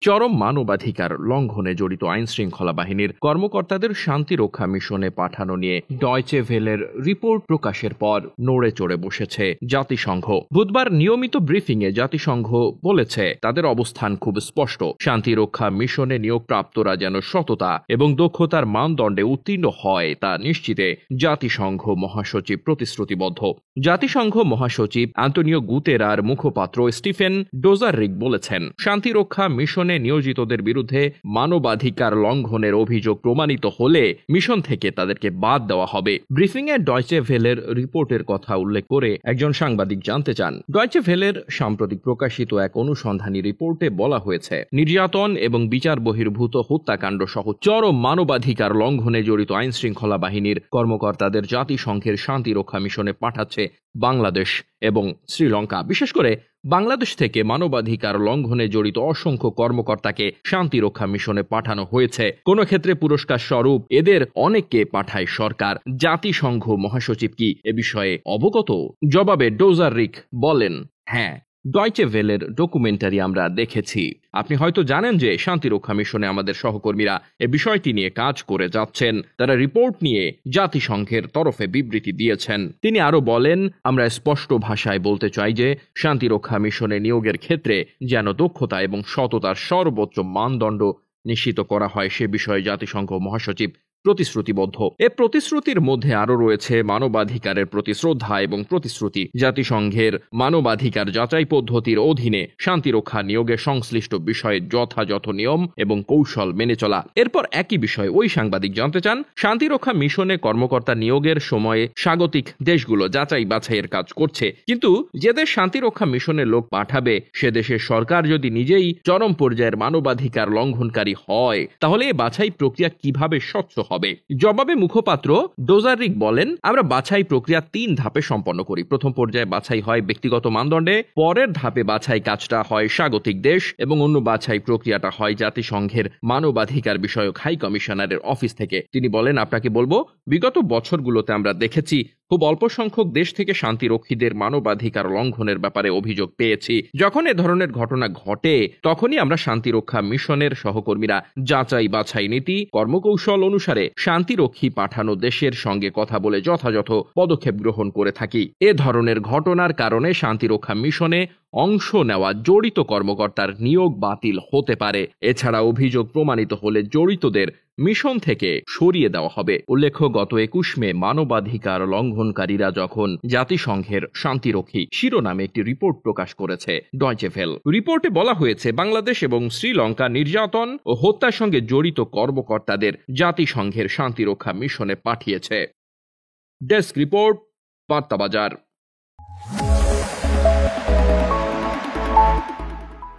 চরম মানবাধিকার লঙ্ঘনে জড়িত আইনশৃঙ্খলা বাহিনীর কর্মকর্তাদের শান্তিরক্ষা মিশনে পাঠানো নিয়ে ডয়চে ভেলের রিপোর্ট প্রকাশের পর নড়ে চড়ে বসেছে জাতিসংঘ। বুধবার নিয়মিত ব্রিফিংয়ে জাতিসংঘ বলেছে তাদের অবস্থান খুব স্পষ্ট। শান্তিরক্ষা মিশনে নিয়োগপ্রাপ্তরা যেন সততা এবং দক্ষতার মানদণ্ডে উত্তীর্ণ হয় তা নিশ্চিতে জাতিসংঘ মহাসচিব প্রতিশ্রুতিবদ্ধ। জাতিসংঘ মহাসচিব আন্তোনিও গুতেরার মুখপাত্র স্টিফেন ডোজারিক বলেছেন, শান্তিরক্ষা মিশনে নিয়োজিতদের বিরুদ্ধে মানবাধিকার লঙ্ঘনের অভিযোগ প্রমাণিত হলে মিশন থেকে তাদেরকে বাদ দেওয়া হবে। ব্রিফিংয়ে ডয়চে ভেলের রিপোর্টের কথা উল্লেখ করে একজন সাংবাদিক জানতে চান, ডয়চে ভেলের সাম্প্রতিক প্রকাশিত এক অনুসন্ধানী রিপোর্টে বলা হয়েছে নির্যাতন এবং বিচার বহির্ভূত হত্যাকাণ্ড সহ চরম মানবাধিকার লঙ্ঘনে জড়িত আইনশৃঙ্খলা বাহিনীর কর্মকর্তাদের জাতিসংঘের শান্তিরক্ষা মিশনে পাঠাচ্ছে বাংলাদেশ এবং শ্রীলঙ্কা। বিশেষ করে বাংলাদেশ থেকে মানবাধিকার লঙ্ঘনে জড়িত অসংখ্য কর্মকর্তাকে শান্তিরক্ষা মিশনে পাঠানো হয়েছে। কোনো ক্ষেত্রে পুরস্কার স্বরূপ এদের অনেককে পাঠায় সরকার। জাতিসংঘ মহাসচিব কি এ বিষয়ে অবগত? জবাবে ডোজারিক বলেন, হ্যাঁ, ডয়চে ভেলের ডকুমেন্টারি আমরা দেখেছি। আপনি হয়তো জানেন যে শান্তিরক্ষা মিশনে আমাদের সহকর্মীরা এ বিষয়টি নিয়ে কাজ করে যাচ্ছেন। তারা রিপোর্ট নিয়ে জাতিসংঘের তরফে বিবৃতি দিয়েছেন। তিনি আরো বলেন, আমরা স্পষ্ট ভাষায় বলতে চাই যে শান্তিরক্ষা মিশনে নিয়োগের ক্ষেত্রে যেন দক্ষতা এবং সততার সর্বোচ্চ মানদণ্ড নিশ্চিত করা হয় সে বিষয়ে জাতিসংঘ মহাসচিব প্রতিশ্রুতিবদ্ধ। এ প্রতিশ্রুতির মধ্যে আরো রয়েছে মানবাধিকারের প্রতি শ্রদ্ধা এবং প্রতিশ্রুতি, জাতিসংঘের মানবাধিকার যাচাই পদ্ধতির অধীনে শান্তিরক্ষা নিয়োগে সংশ্লিষ্ট বিষয়ে যথাযথ নিয়ম এবং কৌশল মেনে চলা। এরপর একই বিষয়ে ওই সাংবাদিক জানতে চান, শান্তিরক্ষা মিশনে কর্মকর্তা নিয়োগের সময়ে স্বাগতিক দেশগুলো যাচাই বাছাইয়ের কাজ করছে, কিন্তু যে দেশ শান্তিরক্ষা মিশনে লোক পাঠাবে সে দেশের সরকার যদি নিজেই চরম পর্যায়ের মানবাধিকার লঙ্ঘনকারী হয় তাহলে এ বাছাই প্রক্রিয়া কিভাবে স্বচ্ছ হবে? জবাবে মুখপাত্র ডোজারিক বলেন, আমরা বাছাই প্রক্রিয়া 3 ধাপে সম্পন্ন করি। প্রথম পর্যায়ে বাছাই হয় ব্যক্তিগত মানদণ্ডে, পরের ধাপে বাছাই কাজটা হয় স্বাগতিক দেশ এবং অন্য বাছাই প্রক্রিয়াটা হয় জাতিসংঘের মানবাধিকার বিষয়ক হাই কমিশনারের অফিস থেকে। তিনি বলেন, আপনাকে বলবো, বিগত বছরগুলোতে আমরা দেখেছি খুব অল্প সংখ্যক দেশ থেকে শান্তিরক্ষীদের মানবাধিকার লঙ্ঘনের ব্যাপারে অভিযোগ পেয়েছি। যখন এ ধরনের ঘটনা ঘটে তখনই আমরা শান্তিরক্ষা মিশনের সহকর্মীরা যাচাই বাছাই নীতি কর্মকৌশল অনুসারে শান্তিরক্ষী পাঠানো দেশের সঙ্গে কথা বলে যথাযথ পদক্ষেপ গ্রহণ করে থাকি। এ ধরনের ঘটনার কারণে শান্তিরক্ষা মিশনে অংশ নেওয়া জড়িত কর্মকর্তার নিয়োগ বাতিল হতে পারে। এছাড়া অভিযোগ প্রমাণিত হলে জড়িতদের মিশন থেকে সরিয়ে দেওয়া হবে। উল্লেখ্য, গত 21 মে মানবাধিকার লঙ্ঘনকারীরা যখন জাতিসংঘের শান্তিরক্ষী শিরোনামে একটি রিপোর্ট প্রকাশ করেছে ডয়চে ভেল। রিপোর্টে বলা হয়েছে বাংলাদেশ এবং শ্রীলঙ্কা নির্যাতন ও হত্যার সঙ্গে জড়িত কর্মকর্তাদের জাতিসংঘের শান্তিরক্ষা মিশনে পাঠিয়েছে। Desk report, বার্তাবাজার।